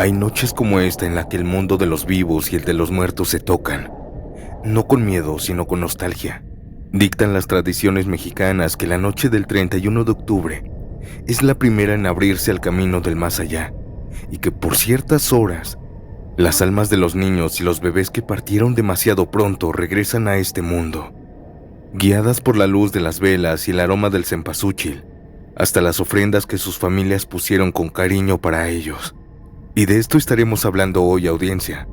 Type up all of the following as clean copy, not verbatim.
Hay noches como esta en la que el mundo de los vivos y el de los muertos se tocan, no con miedo, sino con nostalgia. Dictan las tradiciones mexicanas que la noche del 31 de octubre es la primera en abrirse al camino del más allá, y que por ciertas horas, las almas de los niños y los bebés que partieron demasiado pronto regresan a este mundo, guiadas por la luz de las velas y el aroma del cempasúchil, hasta las ofrendas que sus familias pusieron con cariño para ellos. Y de esto estaremos hablando hoy, audiencia,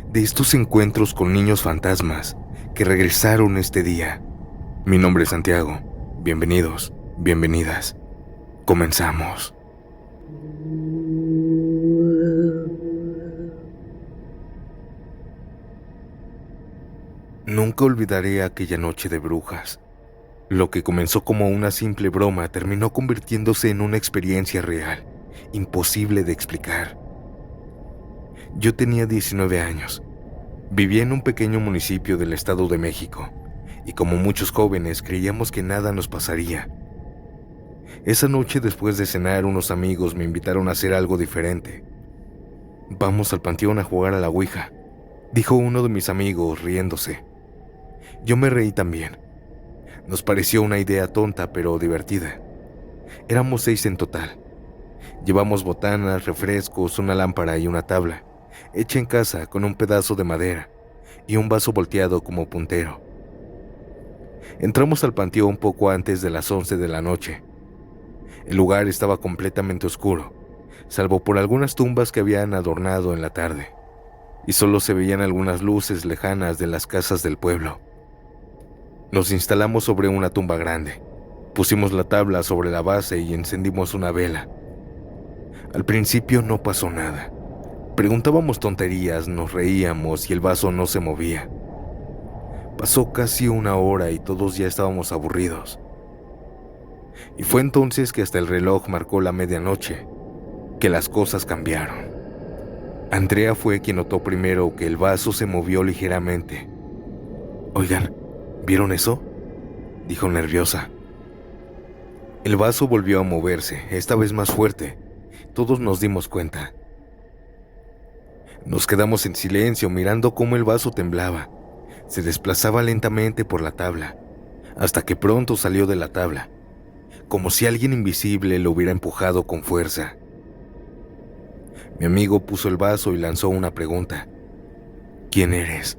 de estos encuentros con niños fantasmas que regresaron este día. Mi nombre es Santiago. Bienvenidos, bienvenidas. Comenzamos. Nunca olvidaré aquella noche de brujas. Lo que comenzó como una simple broma terminó convirtiéndose en una experiencia real, imposible de explicar. Yo tenía 19 años. Vivía en un pequeño municipio del Estado de México, y como muchos jóvenes creíamos que nada nos pasaría. Esa noche, después de cenar, unos amigos me invitaron a hacer algo diferente. «Vamos al panteón a jugar a la ouija», dijo uno de mis amigos riéndose. Yo me reí también. Nos pareció una idea tonta pero divertida. Éramos 6 en total. Llevamos botanas, refrescos, una lámpara y una tabla, hecha en casa con un pedazo de madera y un vaso volteado como puntero. Entramos al panteón poco antes de las 11 de la noche. El lugar estaba completamente oscuro, salvo por algunas tumbas que habían adornado en la tarde, y solo se veían algunas luces lejanas de las casas del pueblo. Nos instalamos sobre una tumba grande, pusimos la tabla sobre la base y encendimos una vela. Al principio no pasó nada. Preguntábamos tonterías, nos reíamos y el vaso no se movía. Pasó casi una hora y todos ya estábamos aburridos. Y fue entonces que hasta el reloj marcó la medianoche, que las cosas cambiaron. Andrea fue quien notó primero que el vaso se movió ligeramente. «Oigan, ¿vieron eso?», dijo nerviosa. El vaso volvió a moverse, esta vez más fuerte. Todos nos dimos cuenta. Nos quedamos en silencio mirando cómo el vaso temblaba. Se desplazaba lentamente por la tabla, hasta que pronto salió de la tabla, como si alguien invisible lo hubiera empujado con fuerza. Mi amigo puso el vaso y lanzó una pregunta. «¿Quién eres?».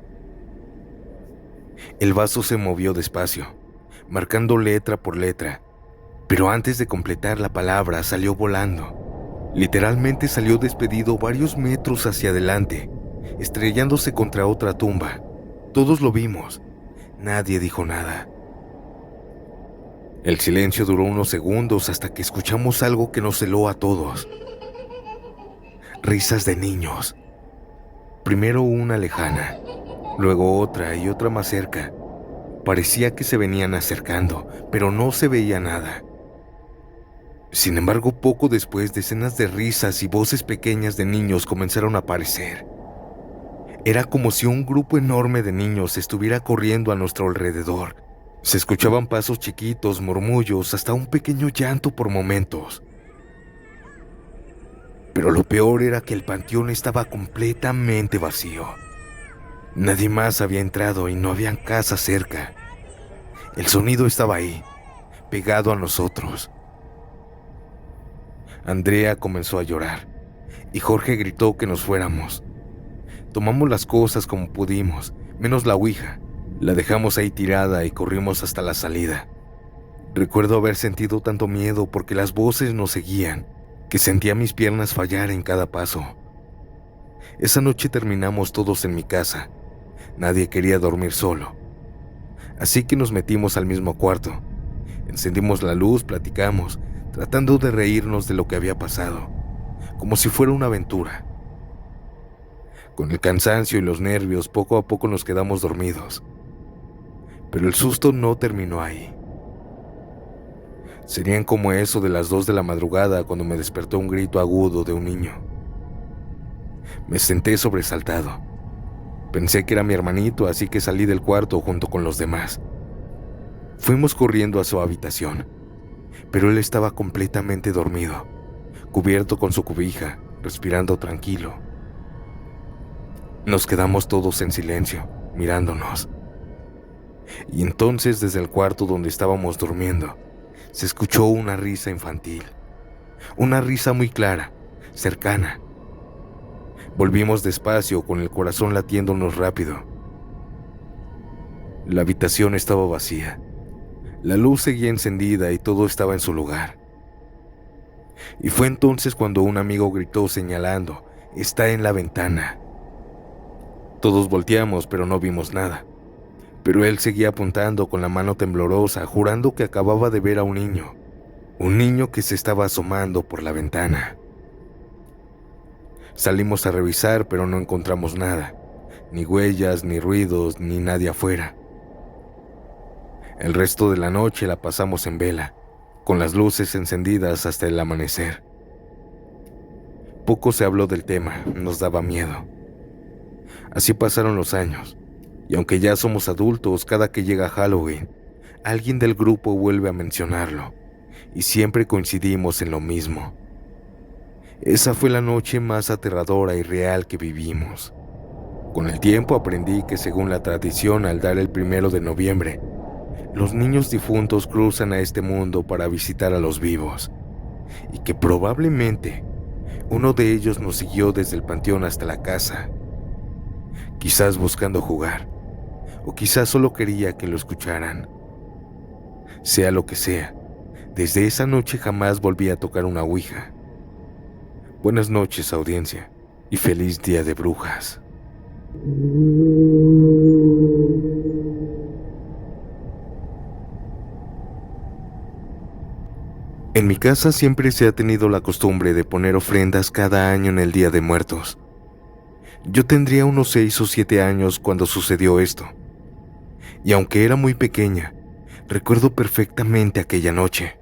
El vaso se movió despacio, marcando letra por letra, pero antes de completar la palabra salió volando. Literalmente salió despedido varios metros hacia adelante, estrellándose contra otra tumba. Todos lo vimos. Nadie dijo nada. El silencio duró unos segundos hasta que escuchamos algo que nos heló a todos. Risas de niños. Primero una lejana, luego otra y otra más cerca. Parecía que se venían acercando, pero no se veía nada. Sin embargo, poco después, decenas de risas y voces pequeñas de niños comenzaron a aparecer. Era como si un grupo enorme de niños estuviera corriendo a nuestro alrededor. Se escuchaban pasos chiquitos, murmullos, hasta un pequeño llanto por momentos. Pero lo peor era que el panteón estaba completamente vacío. Nadie más había entrado y no habían casas cerca. El sonido estaba ahí, pegado a nosotros. Andrea comenzó a llorar y Jorge gritó que nos fuéramos. Tomamos las cosas como pudimos, menos la ouija. La dejamos ahí tirada y corrimos hasta la salida. Recuerdo haber sentido tanto miedo porque las voces nos seguían, que sentía mis piernas fallar en cada paso. Esa noche terminamos todos en mi casa. Nadie quería dormir solo. Así que nos metimos al mismo cuarto. Encendimos la luz, platicamos, tratando de reírnos de lo que había pasado, como si fuera una aventura. Con el cansancio y los nervios, poco a poco nos quedamos dormidos. Pero el susto no terminó ahí. Serían como eso de las 2 de la madrugada cuando me despertó un grito agudo de un niño. Me senté sobresaltado. Pensé que era mi hermanito, así que salí del cuarto junto con los demás. Fuimos corriendo a su habitación, pero él estaba completamente dormido, cubierto con su cobija, respirando tranquilo. Nos quedamos todos en silencio, mirándonos. Y entonces, desde el cuarto donde estábamos durmiendo, se escuchó una risa infantil. Una risa muy clara, cercana. Volvimos despacio, con el corazón latiéndonos rápido. La habitación estaba vacía. La luz seguía encendida y todo estaba en su lugar. Y fue entonces cuando un amigo gritó señalando: «Está en la ventana». Todos volteamos, pero no vimos nada. Pero él seguía apuntando con la mano temblorosa, jurando que acababa de ver a un niño que se estaba asomando por la ventana. Salimos a revisar, pero no encontramos nada, ni huellas, ni ruidos, ni nadie afuera. El resto de la noche la pasamos en vela, con las luces encendidas hasta el amanecer. Poco se habló del tema, nos daba miedo. Así pasaron los años, y aunque ya somos adultos, cada que llega Halloween, alguien del grupo vuelve a mencionarlo, y siempre coincidimos en lo mismo. Esa fue la noche más aterradora y real que vivimos. Con el tiempo aprendí que, según la tradición, al dar el 1 de noviembre, los niños difuntos cruzan a este mundo para visitar a los vivos, y que probablemente uno de ellos nos siguió desde el panteón hasta la casa, quizás buscando jugar, o quizás solo quería que lo escucharan. Sea lo que sea, desde esa noche jamás volví a tocar una ouija. Buenas noches, audiencia, y feliz Día de Brujas. En mi casa siempre se ha tenido la costumbre de poner ofrendas cada año en el Día de Muertos. Yo tendría unos 6 o 7 años cuando sucedió esto. Y aunque era muy pequeña, recuerdo perfectamente aquella noche.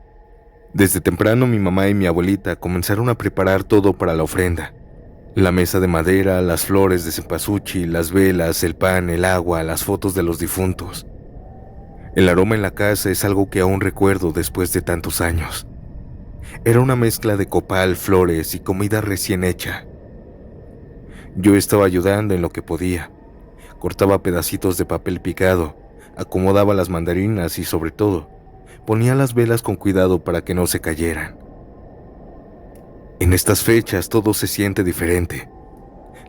Desde temprano mi mamá y mi abuelita comenzaron a preparar todo para la ofrenda. La mesa de madera, las flores de cempasúchil, las velas, el pan, el agua, las fotos de los difuntos. El aroma en la casa es algo que aún recuerdo después de tantos años. Era una mezcla de copal, flores y comida recién hecha. Yo estaba ayudando en lo que podía. Cortaba pedacitos de papel picado, acomodaba las mandarinas y, sobre todo, ponía las velas con cuidado para que no se cayeran. En estas fechas todo se siente diferente.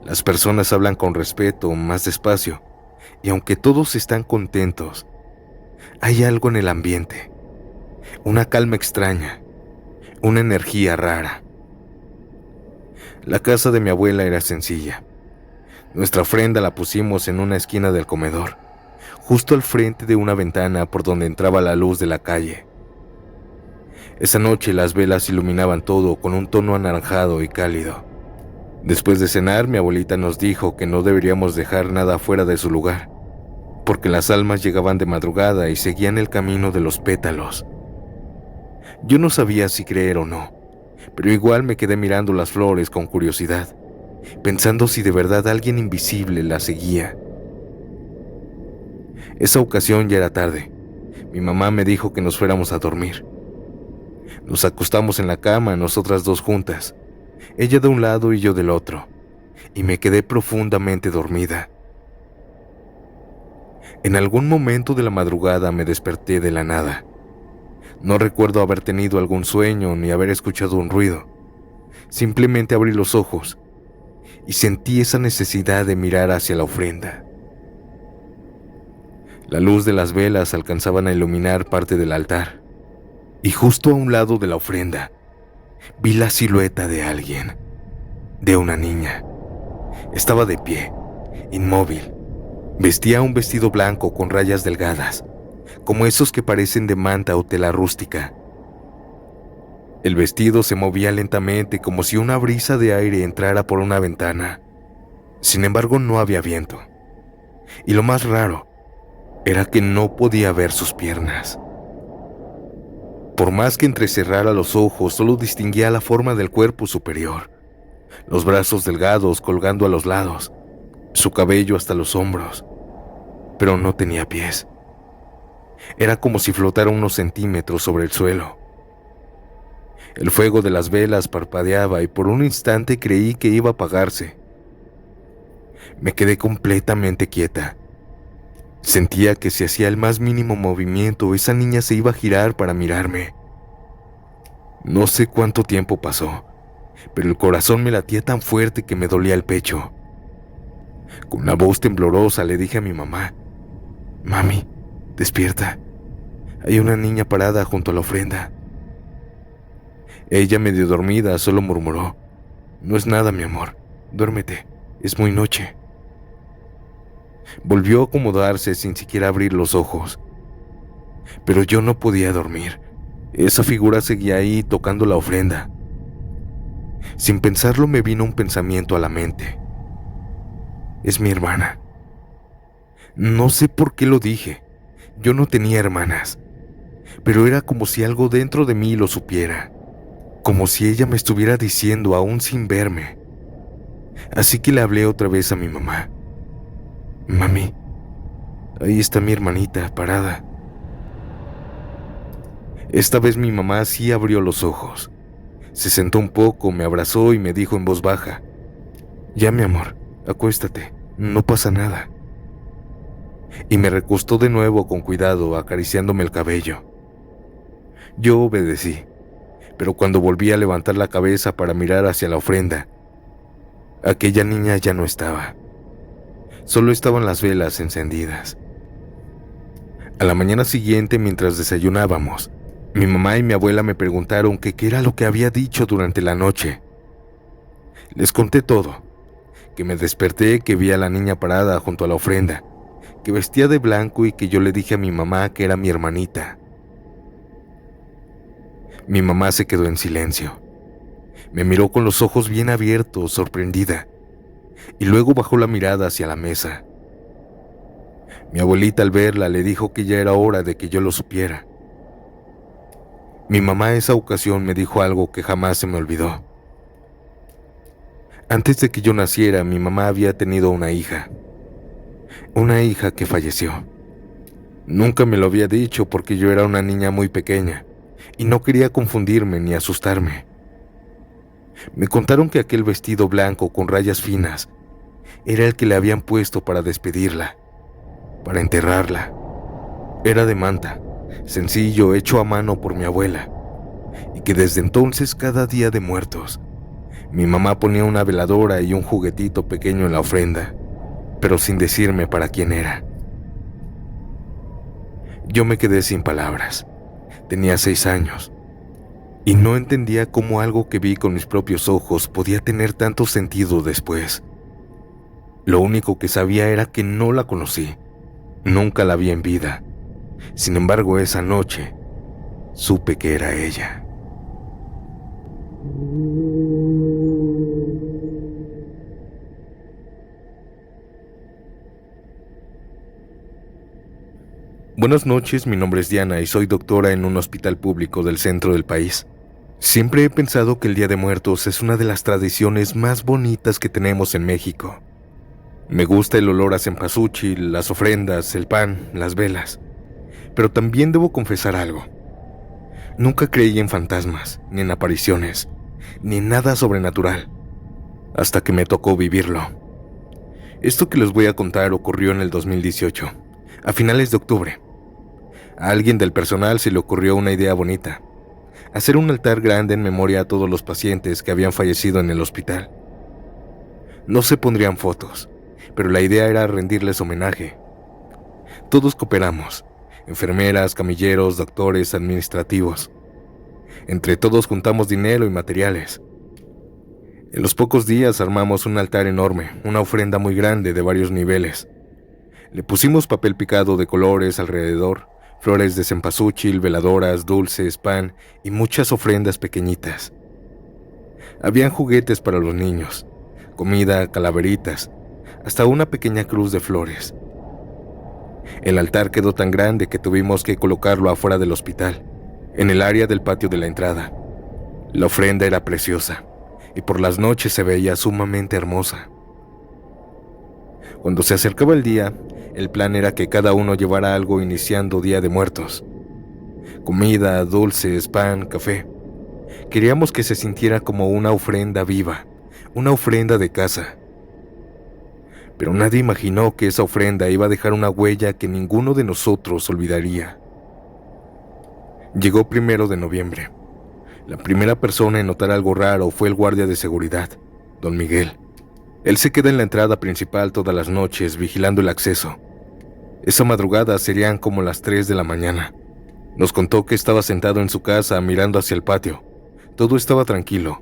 Las personas hablan con respeto, más despacio, y aunque todos están contentos, hay algo en el ambiente, una calma extraña, una energía rara. La casa de mi abuela era sencilla. Nuestra ofrenda la pusimos en una esquina del comedor, justo al frente de una ventana por donde entraba la luz de la calle. Esa noche las velas iluminaban todo con un tono anaranjado y cálido. Después de cenar, mi abuelita nos dijo que no deberíamos dejar nada fuera de su lugar, porque las almas llegaban de madrugada y seguían el camino de los pétalos. Yo no sabía si creer o no, pero igual me quedé mirando las flores con curiosidad, pensando si de verdad alguien invisible las seguía. Esa ocasión ya era tarde. Mi mamá me dijo que nos fuéramos a dormir. Nos acostamos en la cama, nosotras dos juntas, ella de un lado y yo del otro, y me quedé profundamente dormida. En algún momento de la madrugada me desperté de la nada. No recuerdo haber tenido algún sueño ni haber escuchado un ruido. Simplemente abrí los ojos y sentí esa necesidad de mirar hacia la ofrenda. La luz de las velas alcanzaban a iluminar parte del altar, y justo a un lado de la ofrenda vi la silueta de alguien, de una niña. Estaba de pie, inmóvil. Vestía un vestido blanco con rayas delgadas, como esos que parecen de manta o tela rústica. El vestido se movía lentamente, como si una brisa de aire entrara por una ventana. Sin embargo, no había viento. Y lo más raro era que no podía ver sus piernas. Por más que entrecerrara los ojos, solo distinguía la forma del cuerpo superior, los brazos delgados colgando a los lados, su cabello hasta los hombros, pero no tenía pies. Era como si flotara unos centímetros sobre el suelo. El fuego de las velas parpadeaba y por un instante creí que iba a apagarse. Me quedé completamente quieta. Sentía que si hacía el más mínimo movimiento, esa niña se iba a girar para mirarme. No sé cuánto tiempo pasó, pero el corazón me latía tan fuerte que me dolía el pecho. Con una voz temblorosa le dije a mi mamá: «Mami, despierta. Hay una niña parada junto a la ofrenda». Ella, medio dormida, solo murmuró: «No es nada, mi amor. Duérmete. Es muy noche». Volvió a acomodarse sin siquiera abrir los ojos. Pero yo no podía dormir. Esa figura seguía ahí tocando la ofrenda. Sin pensarlo me vino un pensamiento a la mente. Es mi hermana. No sé por qué lo dije. Yo no tenía hermanas. Pero era como si algo dentro de mí lo supiera. Como si ella me estuviera diciendo aún sin verme. Así que le hablé otra vez a mi mamá. «Mami, ahí está mi hermanita parada». Esta vez mi mamá sí abrió los ojos. Se sentó un poco, me abrazó y me dijo en voz baja: «Ya, mi amor, acuéstate, no pasa nada». Y me recostó de nuevo con cuidado, acariciándome el cabello. Yo obedecí, pero cuando volví a levantar la cabeza para mirar hacia la ofrenda, aquella niña ya no estaba. Solo estaban las velas encendidas. A la mañana siguiente, mientras desayunábamos, mi mamá y mi abuela me preguntaron que qué era lo que había dicho durante la noche. Les conté todo, que me desperté, que vi a la niña parada junto a la ofrenda, que vestía de blanco y que yo le dije a mi mamá que era mi hermanita. Mi mamá se quedó en silencio. Me miró con los ojos bien abiertos, sorprendida, y luego bajó la mirada hacia la mesa. Mi abuelita, al verla, le dijo que ya era hora de que yo lo supiera. Mi mamá esa ocasión me dijo algo que jamás se me olvidó. Antes de que yo naciera, mi mamá había tenido una hija que falleció. Nunca me lo había dicho porque yo era una niña muy pequeña y no quería confundirme ni asustarme. Me contaron que aquel vestido blanco con rayas finas era el que le habían puesto para despedirla, para enterrarla. Era de manta, sencillo, hecho a mano por mi abuela, y que desde entonces, cada día de muertos, mi mamá ponía una veladora y un juguetito pequeño en la ofrenda, pero sin decirme para quién era. Yo me quedé sin palabras. Tenía 6 años y no entendía cómo algo que vi con mis propios ojos podía tener tanto sentido después. Lo único que sabía era que no la conocí, nunca la vi en vida. Sin embargo, esa noche supe que era ella. Buenas noches, mi nombre es Diana y soy doctora en un hospital público del centro del país. Siempre he pensado que el Día de Muertos es una de las tradiciones más bonitas que tenemos en México. Me gusta el olor a cempasúchil, las ofrendas, el pan, las velas. Pero también debo confesar algo. Nunca creí en fantasmas, ni en apariciones, ni en nada sobrenatural, hasta que me tocó vivirlo. Esto que les voy a contar ocurrió en el 2018, a finales de octubre. A alguien del personal se le ocurrió una idea bonita: hacer un altar grande en memoria a todos los pacientes que habían fallecido en el hospital. No se pondrían fotos, pero la idea era rendirles homenaje. Todos cooperamos: enfermeras, camilleros, doctores, administrativos. Entre todos juntamos dinero y materiales. En los pocos días armamos un altar enorme, una ofrenda muy grande de varios niveles. Le pusimos papel picado de colores alrededor, flores de cempasúchil, veladoras, dulces, pan y muchas ofrendas pequeñitas. Habían juguetes para los niños, comida, calaveritas, hasta una pequeña cruz de flores. El altar quedó tan grande que tuvimos que colocarlo afuera del hospital, en el área del patio de la entrada. La ofrenda era preciosa y por las noches se veía sumamente hermosa. Cuando se acercaba el día, el plan era que cada uno llevara algo iniciando Día de Muertos: comida, dulces, pan, café. Queríamos que se sintiera como una ofrenda viva, una ofrenda de casa. Pero nadie imaginó que esa ofrenda iba a dejar una huella que ninguno de nosotros olvidaría. Llegó 1 de noviembre. La primera persona en notar algo raro fue el guardia de seguridad, don Miguel. Él se queda en la entrada principal todas las noches vigilando el acceso. Esa madrugada serían como las 3 de la mañana. Nos contó que estaba sentado en su casa mirando hacia el patio. Todo estaba tranquilo.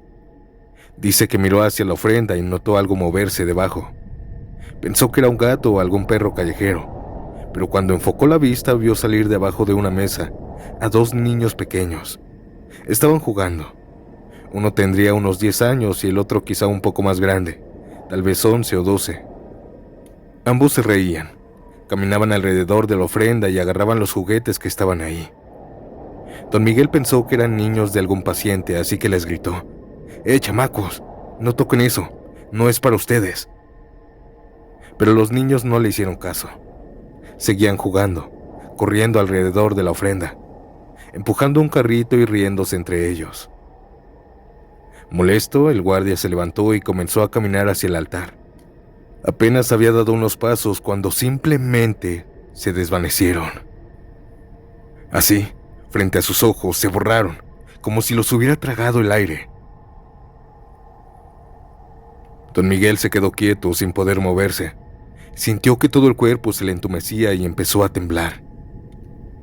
Dice que miró hacia la ofrenda y notó algo moverse debajo. Pensó que era un gato o algún perro callejero, pero cuando enfocó la vista vio salir debajo de una mesa a 2 niños pequeños. Estaban jugando. Uno tendría unos 10 años y el otro quizá un poco más grande, tal vez 11 o 12. Ambos se reían, caminaban alrededor de la ofrenda y agarraban los juguetes que estaban ahí. Don Miguel pensó que eran niños de algún paciente, así que les gritó: chamacos, no toquen eso, no es para ustedes. Pero los niños no le hicieron caso. Seguían jugando, corriendo alrededor de la ofrenda, empujando un carrito y riéndose entre ellos. Molesto, el guardia se levantó y comenzó a caminar hacia el altar. Apenas había dado unos pasos cuando simplemente se desvanecieron. Así, frente a sus ojos, se borraron, como si los hubiera tragado el aire. Don Miguel se quedó quieto sin poder moverse. Sintió que todo el cuerpo se le entumecía y empezó a temblar.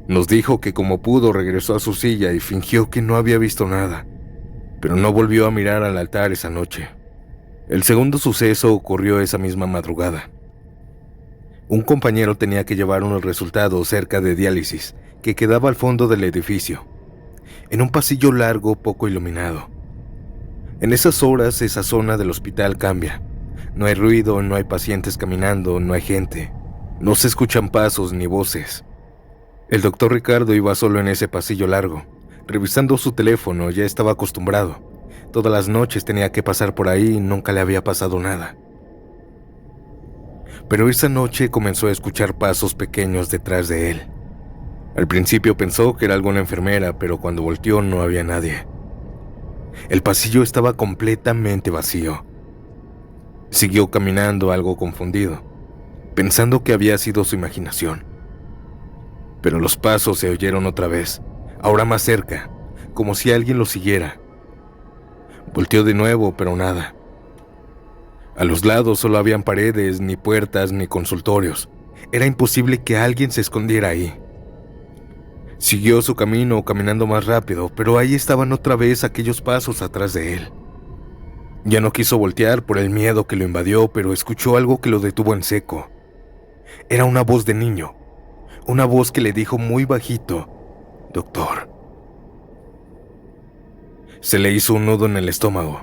Nos dijo que como pudo regresó a su silla y fingió que no había visto nada, pero no volvió a mirar al altar esa noche. El segundo suceso ocurrió esa misma madrugada. Un compañero tenía que llevar unos resultados cerca de diálisis que quedaba al fondo del edificio, en un pasillo largo poco iluminado. En esas horas esa zona del hospital cambia. No hay ruido, no hay pacientes caminando, no hay gente. No se escuchan pasos ni voces. El doctor Ricardo iba solo en ese pasillo largo, revisando su teléfono. Ya estaba acostumbrado. Todas las noches tenía que pasar por ahí y nunca le había pasado nada. Pero esa noche comenzó a escuchar pasos pequeños detrás de él. Al principio pensó que era alguna enfermera, pero cuando volteó no había nadie. El pasillo estaba completamente vacío. Siguió caminando algo confundido, pensando que había sido su imaginación. Pero los pasos se oyeron otra vez, ahora más cerca, como si alguien lo siguiera. Volteó de nuevo, pero nada. A los lados solo habían paredes, ni puertas, ni consultorios. Era imposible que alguien se escondiera ahí. Siguió su camino, caminando más rápido, pero ahí estaban otra vez aquellos pasos atrás de él. Ya no quiso voltear por el miedo que lo invadió, pero escuchó algo que lo detuvo en seco. Era una voz de niño, una voz que le dijo muy bajito: «Doctor». Se le hizo un nudo en el estómago.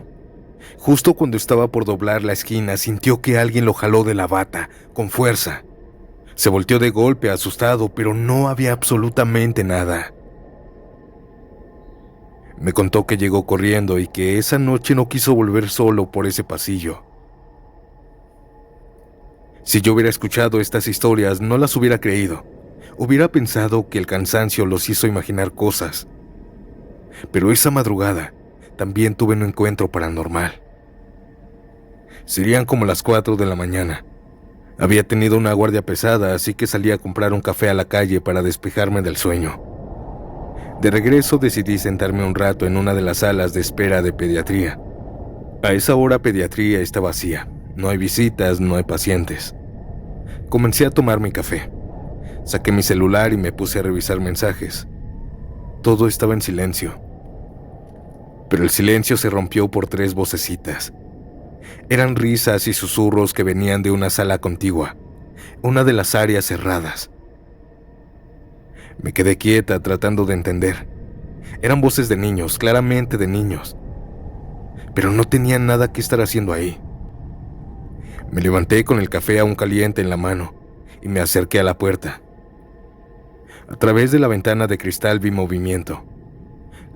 Justo cuando estaba por doblar la esquina, sintió que alguien lo jaló de la bata, con fuerza. Se volteó de golpe, asustado, pero no había absolutamente nada. Me contó que llegó corriendo y que esa noche no quiso volver solo por ese pasillo. Si yo hubiera escuchado estas historias, no las hubiera creído. Hubiera pensado que el cansancio los hizo imaginar cosas. Pero esa madrugada también tuve un encuentro paranormal. Serían como las 4 de la mañana. Había tenido una guardia pesada, así que salí a comprar un café a la calle para despejarme del sueño. De regreso decidí sentarme un rato en una de las salas de espera de pediatría. A esa hora pediatría está vacía, no hay visitas, no hay pacientes. Comencé a tomar mi café. Saqué mi celular y me puse a revisar mensajes. Todo estaba en silencio. Pero el silencio se rompió por 3 vocecitas. Eran risas y susurros que venían de una sala contigua, una de las áreas cerradas. Me quedé quieta tratando de entender. Eran voces de niños, claramente de niños. Pero no tenían nada que estar haciendo ahí. Me levanté con el café aún caliente en la mano y me acerqué a la puerta. A través de la ventana de cristal vi movimiento.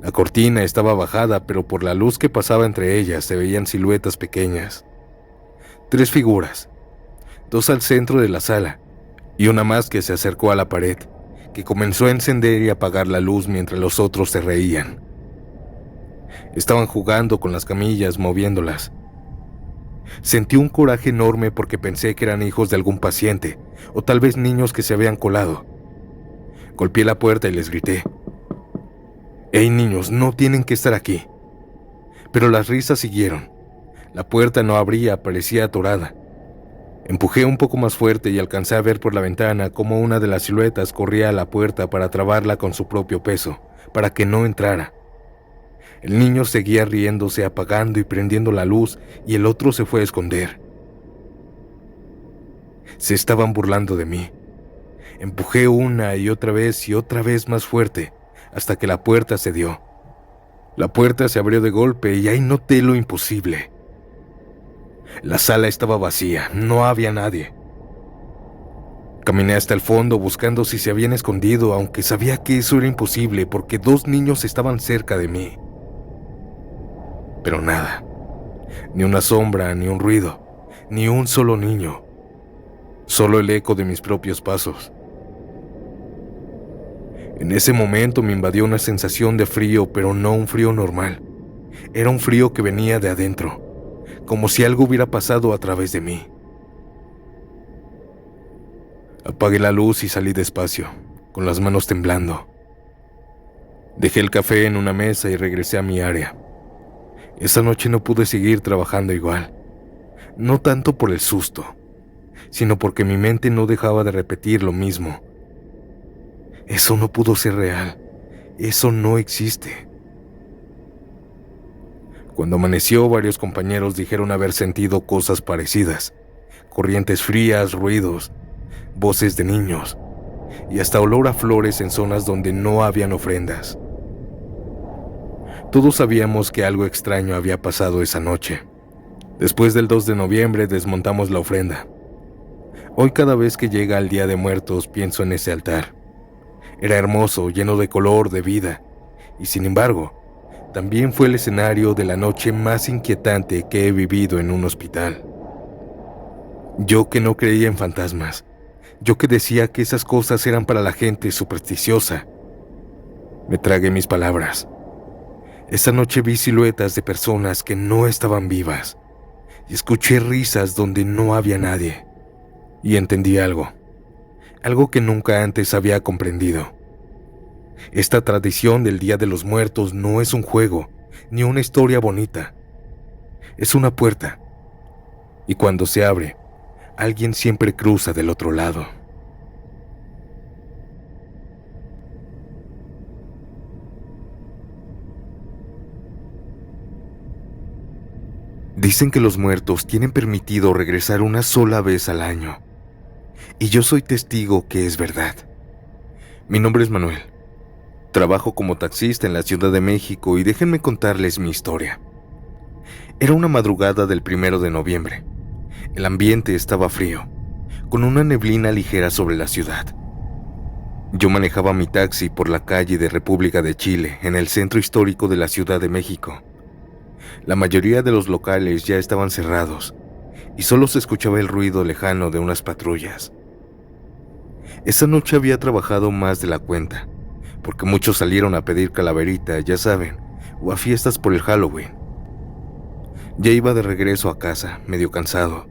La cortina estaba bajada, pero por la luz que pasaba entre ellas se veían siluetas pequeñas. 3 figuras, 2 al centro de la sala y una más que se acercó a la pared, que comenzó a encender y apagar la luz mientras los otros se reían. Estaban jugando con las camillas, moviéndolas. Sentí un coraje enorme porque pensé que eran hijos de algún paciente, o tal vez niños que se habían colado. Golpeé la puerta y les grité: «¡Hey niños, no tienen que estar aquí!». Pero las risas siguieron. La puerta no abría, parecía atorada. Empujé un poco más fuerte y alcancé a ver por la ventana cómo una de las siluetas corría a la puerta para trabarla con su propio peso, para que no entrara. El niño seguía riéndose, apagando y prendiendo la luz, y el otro se fue a esconder. Se estaban burlando de mí. Empujé una y otra vez más fuerte, hasta que la puerta cedió. La puerta se abrió de golpe y ahí noté lo imposible. La sala estaba vacía, no había nadie. Caminé hasta el fondo buscando si se habían escondido, aunque sabía que eso era imposible porque 2 niños estaban cerca de mí. Pero nada, ni una sombra, ni un ruido, ni un solo niño, solo el eco de mis propios pasos. En ese momento me invadió una sensación de frío, pero no un frío normal. Era un frío que venía de adentro, como si algo hubiera pasado a través de mí. Apagué la luz y salí despacio, con las manos temblando. Dejé el café en una mesa y regresé a mi área. Esa noche no pude seguir trabajando igual, no tanto por el susto, sino porque mi mente no dejaba de repetir lo mismo. Eso no pudo ser real, eso no existe. Cuando amaneció, varios compañeros dijeron haber sentido cosas parecidas: corrientes frías, ruidos, voces de niños y hasta olor a flores en zonas donde no habían ofrendas. Todos sabíamos que algo extraño había pasado esa noche. Después del 2 de noviembre desmontamos la ofrenda. Hoy cada vez que llega el Día de Muertos pienso en ese altar. Era hermoso, lleno de color, de vida, y sin embargo, también fue el escenario de la noche más inquietante que he vivido en un hospital. Yo que no creía en fantasmas, yo que decía que esas cosas eran para la gente supersticiosa, me tragué mis palabras. Esa noche vi siluetas de personas que no estaban vivas y escuché risas donde no había nadie. Y entendí algo que nunca antes había comprendido. Esta tradición del Día de los Muertos no es un juego ni una historia bonita. Es una puerta, y cuando se abre, alguien siempre cruza del otro lado. Dicen que los muertos tienen permitido regresar una sola vez al año, y yo soy testigo que es verdad. Mi nombre es Manuel. Trabajo como taxista en la Ciudad de México y déjenme contarles mi historia. Era una madrugada del 1 de noviembre. El ambiente estaba frío, con una neblina ligera sobre la ciudad. Yo manejaba mi taxi por la calle de República de Chile, en el centro histórico de la Ciudad de México. La mayoría de los locales ya estaban cerrados y solo se escuchaba el ruido lejano de unas patrullas. Esa noche había trabajado más de la cuenta, porque muchos salieron a pedir calaverita, ya saben, o a fiestas por el Halloween. Ya iba de regreso a casa, medio cansado,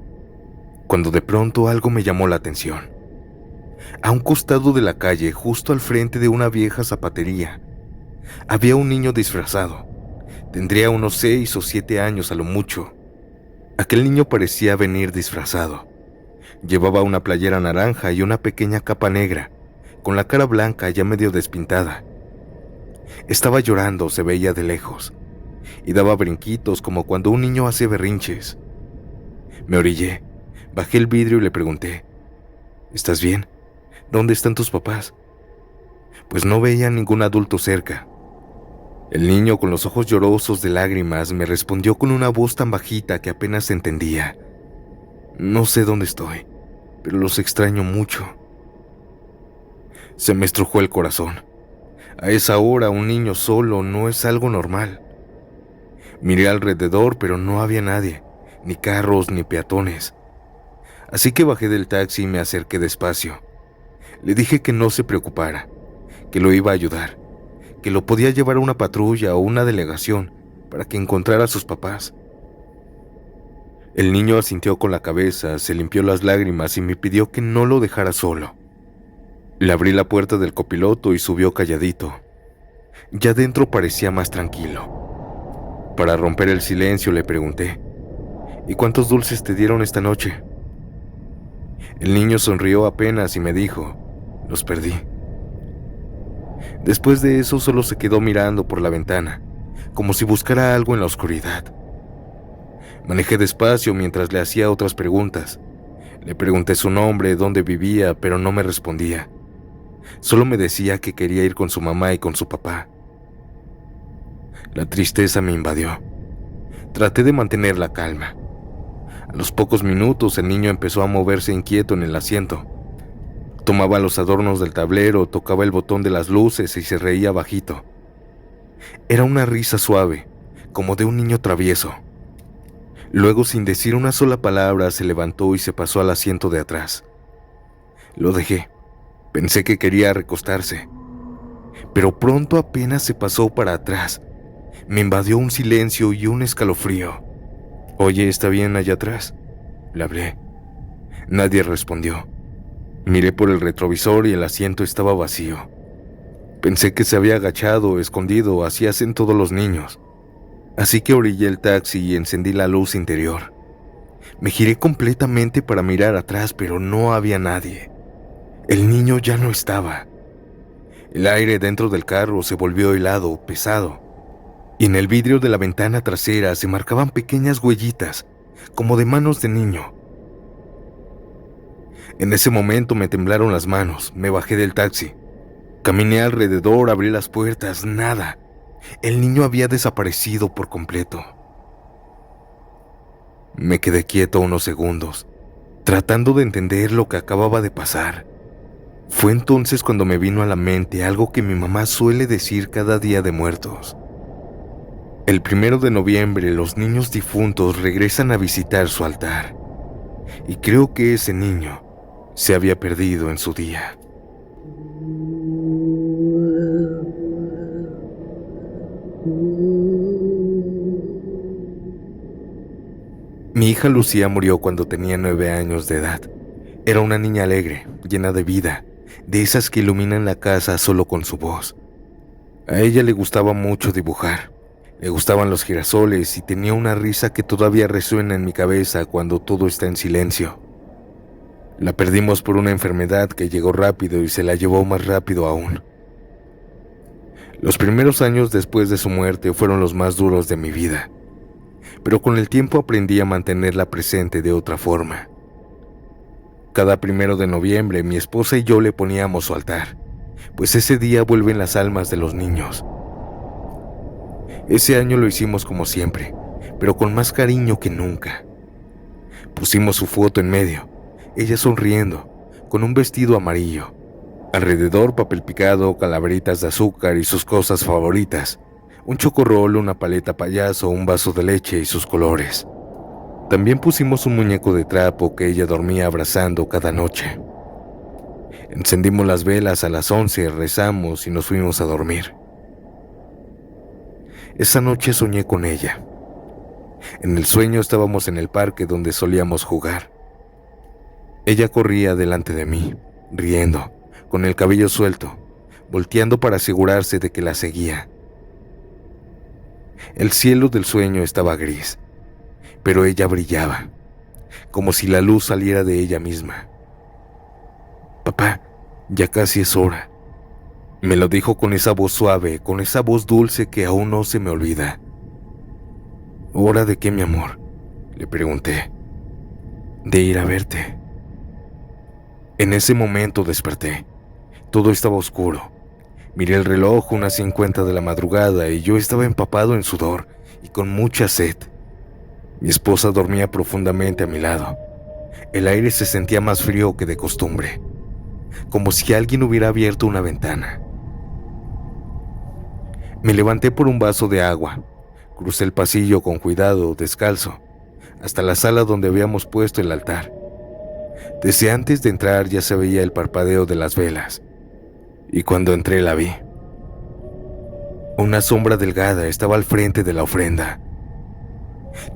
cuando de pronto algo me llamó la atención. A un costado de la calle, justo al frente de una vieja zapatería, había un niño disfrazado. Tendría unos 6 o 7 años a lo mucho. Aquel niño parecía venir disfrazado. Llevaba una playera naranja y una pequeña capa negra, con la cara blanca ya medio despintada. Estaba llorando, se veía de lejos, y daba brinquitos como cuando un niño hace berrinches. Me orillé, bajé el vidrio y le pregunté: ¿estás bien? ¿Dónde están tus papás? Pues no veía ningún adulto cerca. El niño, con los ojos llorosos de lágrimas, me respondió con una voz tan bajita que apenas se entendía: no sé dónde estoy, pero los extraño mucho. Se me estrujó el corazón. A esa hora un niño solo no es algo normal. Miré alrededor, pero no había nadie, ni carros ni peatones. Así que bajé del taxi y me acerqué despacio. Le dije que no se preocupara, que lo iba a ayudar, que lo podía llevar a una patrulla o una delegación para que encontrara a sus papás. El niño asintió con la cabeza, se limpió las lágrimas y me pidió que no lo dejara solo. Le abrí la puerta del copiloto y subió calladito. Ya dentro parecía más tranquilo. Para romper el silencio le pregunté: ¿y cuántos dulces te dieron esta noche? El niño sonrió apenas y me dijo: los perdí. Después de eso solo se quedó mirando por la ventana, como si buscara algo en la oscuridad. Manejé despacio mientras le hacía otras preguntas. Le pregunté su nombre, dónde vivía, pero no me respondía. Solo me decía que quería ir con su mamá y con su papá. La tristeza me invadió. Traté de mantener la calma. A los pocos minutos el niño empezó a moverse inquieto en el asiento. Tomaba los adornos del tablero, tocaba el botón de las luces y se reía bajito. Era una risa suave, como de un niño travieso. Luego, sin decir una sola palabra, se levantó y se pasó al asiento de atrás. Lo dejé. Pensé que quería recostarse. Pero pronto apenas se pasó para atrás. Me invadió un silencio y un escalofrío. «Oye, ¿está bien allá atrás?», le hablé. Nadie respondió. Miré por el retrovisor y el asiento estaba vacío. Pensé que se había agachado, escondido, así hacen todos los niños. Así que orillé el taxi y encendí la luz interior. Me giré completamente para mirar atrás, pero no había nadie. El niño ya no estaba. El aire dentro del carro se volvió helado, pesado, y en el vidrio de la ventana trasera se marcaban pequeñas huellitas, como de manos de niño. En ese momento me temblaron las manos, me bajé del taxi. Caminé alrededor, abrí las puertas, nada. El niño había desaparecido por completo. Me quedé quieto unos segundos, tratando de entender lo que acababa de pasar. Fue entonces cuando me vino a la mente algo que mi mamá suele decir cada Día de Muertos. El 1 de noviembre los niños difuntos regresan a visitar su altar. Y creo que ese niño se había perdido en su día. Mi hija Lucía murió cuando tenía 9 años de edad. Era una niña alegre, llena de vida, de esas que iluminan la casa solo con su voz. A ella le gustaba mucho dibujar, le gustaban los girasoles y tenía una risa que todavía resuena en mi cabeza cuando todo está en silencio. La perdimos por una enfermedad que llegó rápido y se la llevó más rápido aún. Los primeros años después de su muerte fueron los más duros de mi vida, pero con el tiempo aprendí a mantenerla presente de otra forma. Cada 1 de noviembre mi esposa y yo le poníamos su altar, pues ese día vuelven las almas de los niños. Ese año lo hicimos como siempre, pero con más cariño que nunca. Pusimos su foto en medio, ella sonriendo, con un vestido amarillo. Alrededor papel picado, calaveritas de azúcar y sus cosas favoritas. Un chocorrol, una paleta payaso, un vaso de leche y sus colores. También pusimos un muñeco de trapo que ella dormía abrazando cada noche. Encendimos las velas a las 11, rezamos y nos fuimos a dormir. Esa noche soñé con ella. En el sueño estábamos en el parque donde solíamos jugar. Ella corría delante de mí, riendo, con el cabello suelto, volteando para asegurarse de que la seguía. El cielo del sueño estaba gris, pero ella brillaba, como si la luz saliera de ella misma. «Papá, ya casi es hora», me lo dijo con esa voz suave, con esa voz dulce que aún no se me olvida. «¿Hora de qué, mi amor?», le pregunté. «De ir a verte». En ese momento desperté. Todo estaba oscuro. Miré el reloj, unas 50 de la madrugada, y yo estaba empapado en sudor y con mucha sed. Mi esposa dormía profundamente a mi lado. El aire se sentía más frío que de costumbre, como si alguien hubiera abierto una ventana. Me levanté por un vaso de agua, crucé el pasillo con cuidado, descalzo, hasta la sala donde habíamos puesto el altar. Desde antes de entrar ya se veía el parpadeo de las velas, y cuando entré la vi. Una sombra delgada estaba al frente de la ofrenda.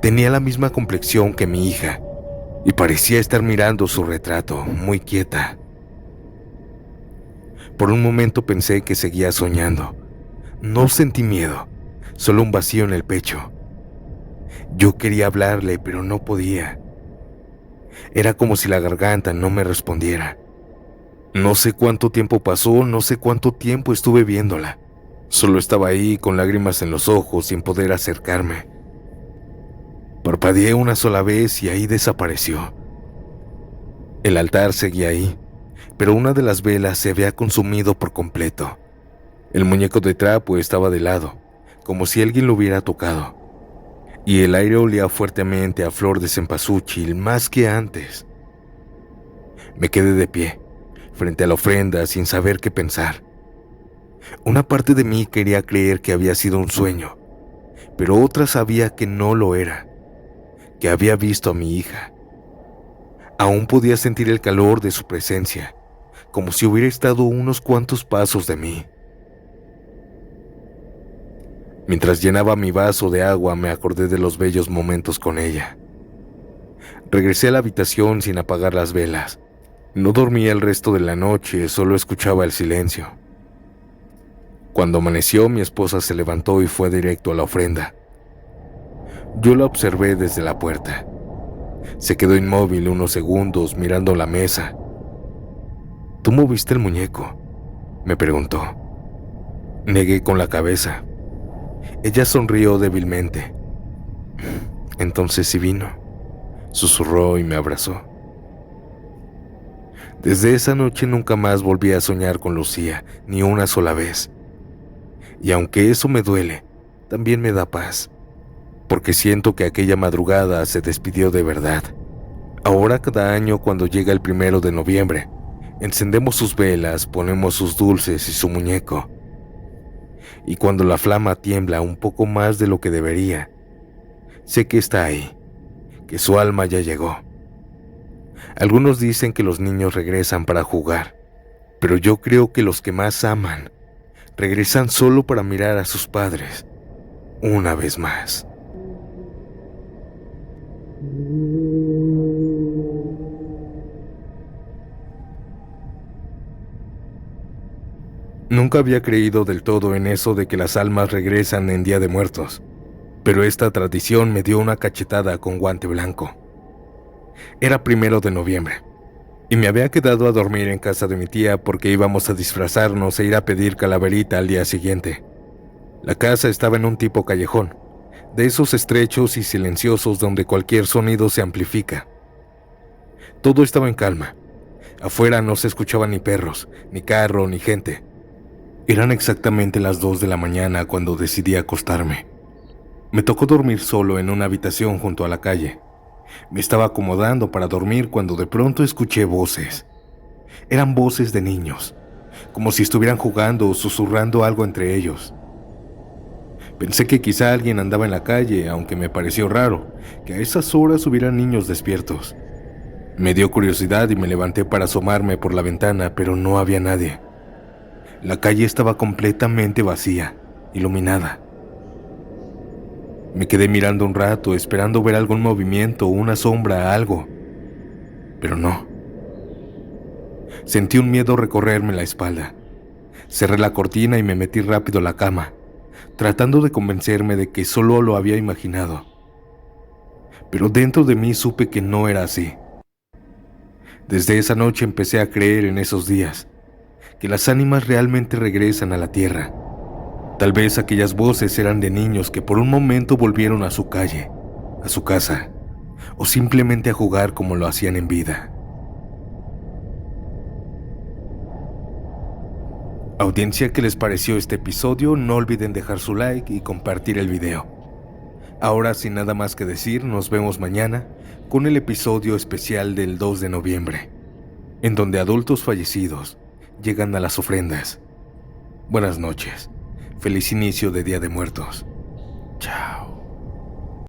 Tenía la misma complexión que mi hija y parecía estar mirando su retrato, muy quieta. Por un momento pensé que seguía soñando. No sentí miedo, solo un vacío en el pecho. Yo quería hablarle, pero no podía. Era como si la garganta no me respondiera. No sé cuánto tiempo pasó, no sé cuánto tiempo estuve viéndola. Solo estaba ahí con lágrimas en los ojos sin poder acercarme. Parpadeé una sola vez y ahí desapareció. El altar seguía ahí, pero una de las velas se había consumido por completo. El muñeco de trapo estaba de lado, como si alguien lo hubiera tocado. Y el aire olía fuertemente a flor de cempasúchil más que antes. Me quedé de pie, frente a la ofrenda sin saber qué pensar. Una parte de mí quería creer que había sido un sueño, pero otra sabía que no lo era, que había visto a mi hija. Aún podía sentir el calor de su presencia, como si hubiera estado unos cuantos pasos de mí. Mientras llenaba mi vaso de agua, me acordé de los bellos momentos con ella. Regresé a la habitación sin apagar las velas. No dormía el resto de la noche, solo escuchaba el silencio. Cuando amaneció, mi esposa se levantó y fue directo a la ofrenda. Yo la observé desde la puerta. Se quedó inmóvil unos segundos mirando la mesa. ¿Tú moviste el muñeco?, me preguntó. Negué con la cabeza. Ella sonrió débilmente. Entonces sí vino, susurró y me abrazó. Desde esa noche nunca más volví a soñar con Lucía, ni una sola vez. Y aunque eso me duele, también me da paz, porque siento que aquella madrugada se despidió de verdad. Ahora cada año cuando llega el 1 de noviembre, encendemos sus velas, ponemos sus dulces y su muñeco. Y cuando la flama tiembla un poco más de lo que debería, sé que está ahí, que su alma ya llegó. Algunos dicen que los niños regresan para jugar, pero yo creo que los que más aman regresan solo para mirar a sus padres una vez más. Nunca había creído del todo en eso de que las almas regresan en Día de Muertos, pero esta tradición me dio una cachetada con guante blanco. Era 1 de noviembre, y me había quedado a dormir en casa de mi tía porque íbamos a disfrazarnos e ir a pedir calaverita al día siguiente. La casa estaba en un tipo callejón, de esos estrechos y silenciosos donde cualquier sonido se amplifica. Todo estaba en calma. Afuera no se escuchaban ni perros, ni carro, ni gente. Eran exactamente las 2 de la mañana cuando decidí acostarme. Me tocó dormir solo en una habitación junto a la calle. Me estaba acomodando para dormir cuando de pronto escuché voces. Eran voces de niños, como si estuvieran jugando o susurrando algo entre ellos. Pensé que quizá alguien andaba en la calle, aunque me pareció raro que a esas horas hubieran niños despiertos. Me dio curiosidad y me levanté para asomarme por la ventana, pero no había nadie. La calle estaba completamente vacía, iluminada. Me quedé mirando un rato, esperando ver algún movimiento o una sombra, algo. Pero no. Sentí un miedo recorrerme la espalda. Cerré la cortina y me metí rápido a la cama, tratando de convencerme de que solo lo había imaginado. Pero dentro de mí supe que no era así. Desde esa noche empecé a creer en esos días, que las ánimas realmente regresan a la tierra. Tal vez aquellas voces eran de niños que por un momento volvieron a su calle, a su casa, o simplemente a jugar como lo hacían en vida. Audiencia, ¿qué les pareció este episodio? No olviden dejar su like y compartir el video. Ahora, sin nada más que decir, nos vemos mañana con el episodio especial del 2 de noviembre, en donde adultos fallecidos llegan a las ofrendas. Buenas noches. Feliz inicio de Día de Muertos. Chao.